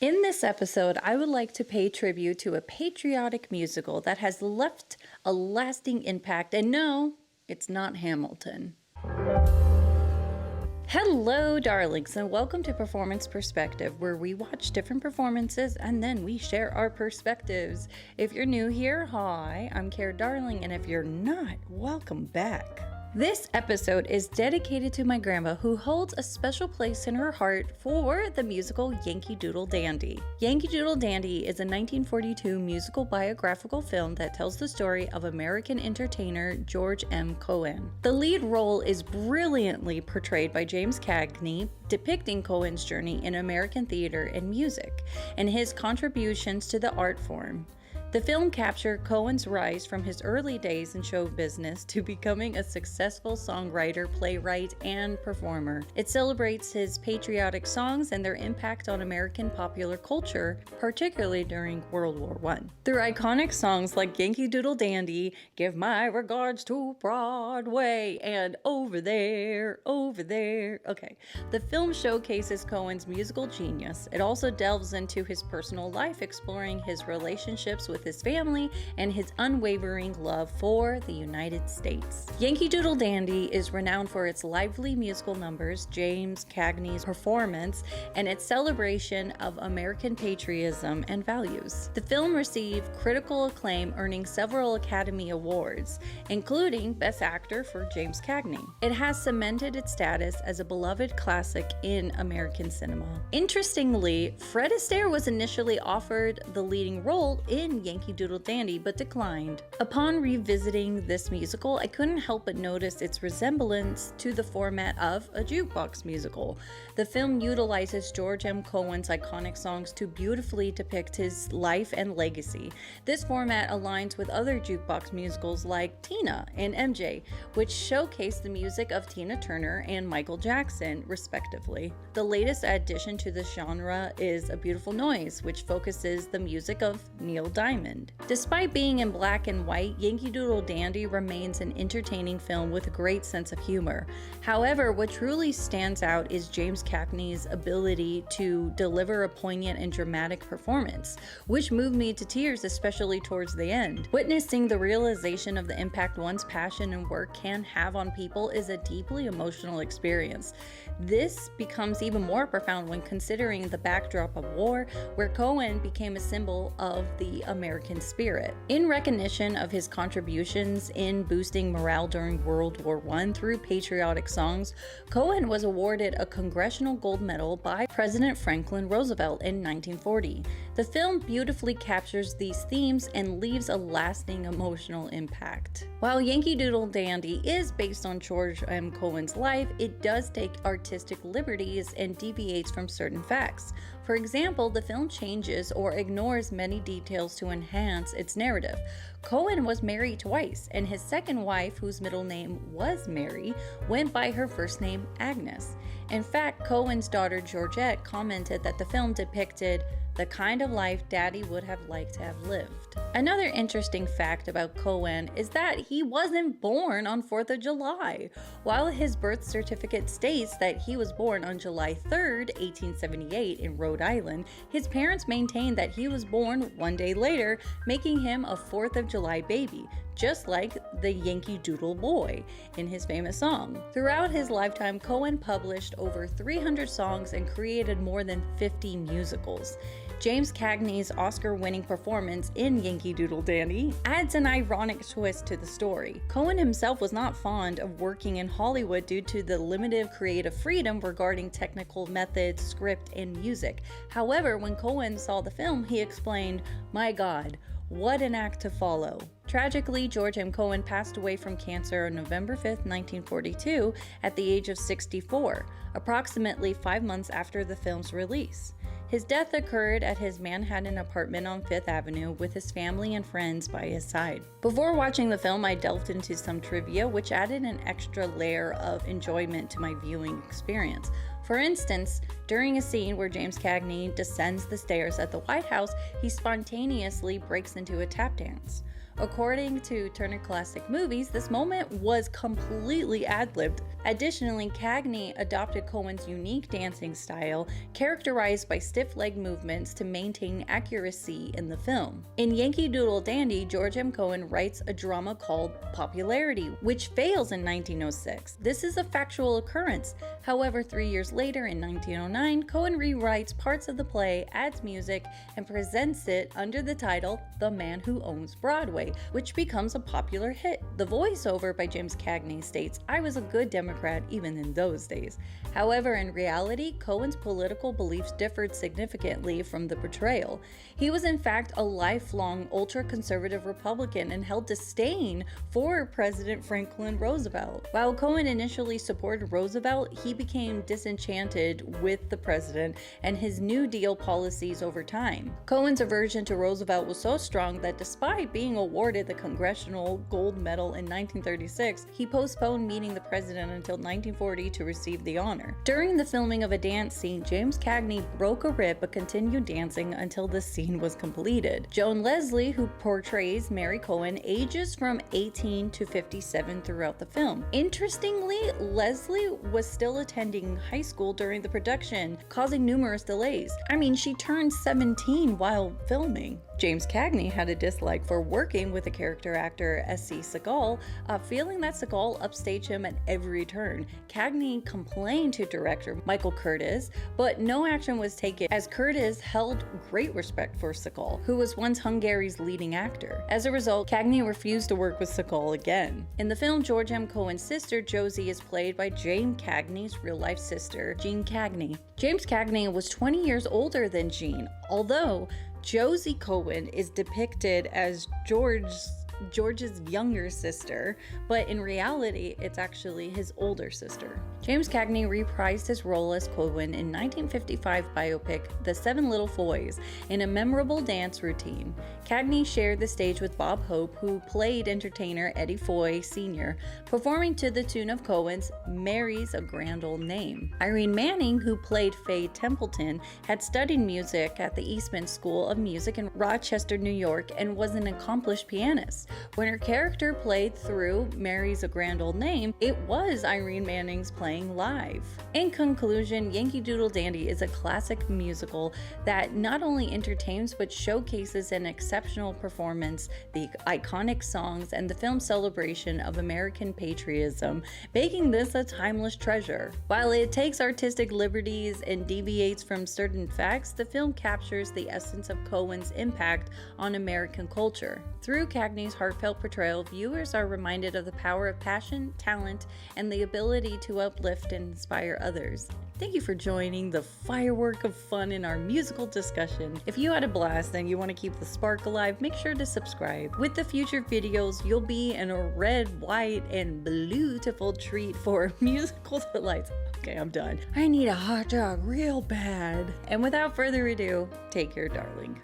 In this episode, I would like to pay tribute to a patriotic musical that has left a lasting impact, and no, it's not Hamilton. Hello, darlings, and welcome to Performance Perspective, where we watch different performances and then we share our perspectives. If you're new here, hi, I'm Cara Darling, and if you're not, welcome back. This episode is dedicated to my grandma, who holds a special place in her heart for the musical Yankee Doodle Dandy. Yankee Doodle Dandy is a 1942 musical biographical film that tells the story of American entertainer George M. Cohan. The lead role is brilliantly portrayed by James Cagney, depicting Cohan's journey in American theater and music, and his contributions to the art form. The film captured Cohan's rise from his early days in show business to becoming a successful songwriter, playwright, and performer. It celebrates his patriotic songs and their impact on American popular culture, particularly during World War I. Through iconic songs like Yankee Doodle Dandy, Give My Regards to Broadway, and Over There, Over There. Okay, the film showcases Cohan's musical genius. It also delves into his personal life, exploring his relationships with his family and his unwavering love for the United States. Yankee Doodle Dandy is renowned for its lively musical numbers, James Cagney's performance, and its celebration of American patriotism and values. The film received critical acclaim, earning several Academy Awards, including Best Actor for James Cagney. It has cemented its status as a beloved classic in American cinema. Interestingly, Fred Astaire was initially offered the leading role in Yankee Doodle Dandy, but declined. Upon revisiting this musical, I couldn't help but notice its resemblance to the format of a jukebox musical. The film utilizes George M. Cohan's iconic songs to beautifully depict his life and legacy. This format aligns with other jukebox musicals like Tina and MJ, which showcase the music of Tina Turner and Michael Jackson, respectively. The latest addition to the genre is A Beautiful Noise, which focuses the music of Neil Diamond. Despite being in black and white, Yankee Doodle Dandy remains an entertaining film with a great sense of humor. However, what truly stands out is James Cagney's ability to deliver a poignant and dramatic performance, which moved me to tears, especially towards the end. Witnessing the realization of the impact one's passion and work can have on people is a deeply emotional experience. This becomes even more profound when considering the backdrop of war, where Cohan became a symbol of the American spirit. In recognition of his contributions in boosting morale during World War I through patriotic songs, Cohan was awarded a Congressional Gold Medal by President Franklin Roosevelt in 1940. The film beautifully captures these themes and leaves a lasting emotional impact. While Yankee Doodle Dandy is based on George M. Cohan's life, it does take artistic liberties and deviates from certain facts. For example, the film changes or ignores many details to enhance its narrative. Cohan was married twice, and his second wife, whose middle name was Mary, went by her first name Agnes. In fact, Cohan's daughter Georgette commented that the film depicted the kind of life Daddy would have liked to have lived. Another interesting fact about Cohan is that he wasn't born on 4th of July. While his birth certificate states that he was born on July 3rd, 1878 in Rhode Island, his parents maintained that he was born one day later, making him a 4th of July baby, just like the Yankee Doodle Boy in his famous song. Throughout his lifetime, Cohan published over 300 songs and created more than 50 musicals. James Cagney's Oscar-winning performance in Yankee Doodle Dandy adds an ironic twist to the story. Cohan himself was not fond of working in Hollywood due to the limited creative freedom regarding technical methods, script, and music. However, when Cohan saw the film, he explained, "My God, what an act to follow." Tragically, George M. Cohan passed away from cancer on November 5, 1942, at the age of 64, approximately 5 months after the film's release. His death occurred at his Manhattan apartment on 5th Avenue with his family and friends by his side. Before watching the film, I delved into some trivia, which added an extra layer of enjoyment to my viewing experience. For instance, during a scene where James Cagney descends the stairs at the White House, he spontaneously breaks into a tap dance. According to Turner Classic Movies, this moment was completely ad-libbed. Additionally, Cagney adopted Cohen's unique dancing style, characterized by stiff leg movements to maintain accuracy in the film. In Yankee Doodle Dandy, George M. Cohen writes a drama called Popularity, which fails in 1906. This is a factual occurrence. However, 3 years later, in 1909, Cohen rewrites parts of the play, adds music, and presents it under the title The Man Who Owns Broadway, which becomes a popular hit. The voiceover by James Cagney states, "I was a good Democrat even in those days." However, in reality, Cohen's political beliefs differed significantly from the portrayal. He was in fact a lifelong ultra-conservative Republican and held disdain for President Franklin Roosevelt. While Cohen initially supported Roosevelt, he became disenchanted with the president and his New Deal policies over time. Cohen's aversion to Roosevelt was so strong that despite being awarded the Congressional Gold Medal in 1936, he postponed meeting the president until 1940 to receive the honor. During the filming of a dance scene, James Cagney broke a rib but continued dancing until the scene was completed. Joan Leslie, who portrays Mary Cohen, ages from 18 to 57 throughout the film. Interestingly, Leslie was still attending high school during the production, causing numerous delays. I mean, she turned 17 while filming. James Cagney had a dislike for working with the character actor S.C. Segal, feeling that Segal upstaged him at every turn. Cagney complained to director Michael Curtiz, but no action was taken as Curtiz held great respect for Segal, who was once Hungary's leading actor. As a result, Cagney refused to work with Segal again. In the film, George M. Cohen's sister Josie is played by James Cagney's real-life sister, Jean Cagney. James Cagney was 20 years older than Jean, although Josie Cohen is depicted as George's younger sister, but in reality, it's actually his older sister. James Cagney reprised his role as Cohen in 1955 biopic The Seven Little Foys in a memorable dance routine. Cagney shared the stage with Bob Hope, who played entertainer Eddie Foy Sr., performing to the tune of Cohen's Mary's a Grand Old Name. Irene Manning, who played Faye Templeton, had studied music at the Eastman School of Music in Rochester, New York, and was an accomplished pianist. When her character played through Mary's a Grand Old Name, it was Irene Manning's playing live. In conclusion, Yankee Doodle Dandy is a classic musical that not only entertains but showcases an exceptional performance, the iconic songs, and the film's celebration of American patriotism, making this a timeless treasure. While it takes artistic liberties and deviates from certain facts, the film captures the essence of Cohen's impact on American culture. Through Cagney's heartfelt portrayal, viewers are reminded of the power of passion, talent, and the ability to uplift and inspire others. Thank you for joining the firework of fun in our musical discussion. If you had a blast and you want to keep the spark alive, make sure to subscribe. With the future videos, you'll be in a red, white, and beautiful treat for musical delights. Okay, I'm done. I need a hot dog real bad. And without further ado, take care, darling.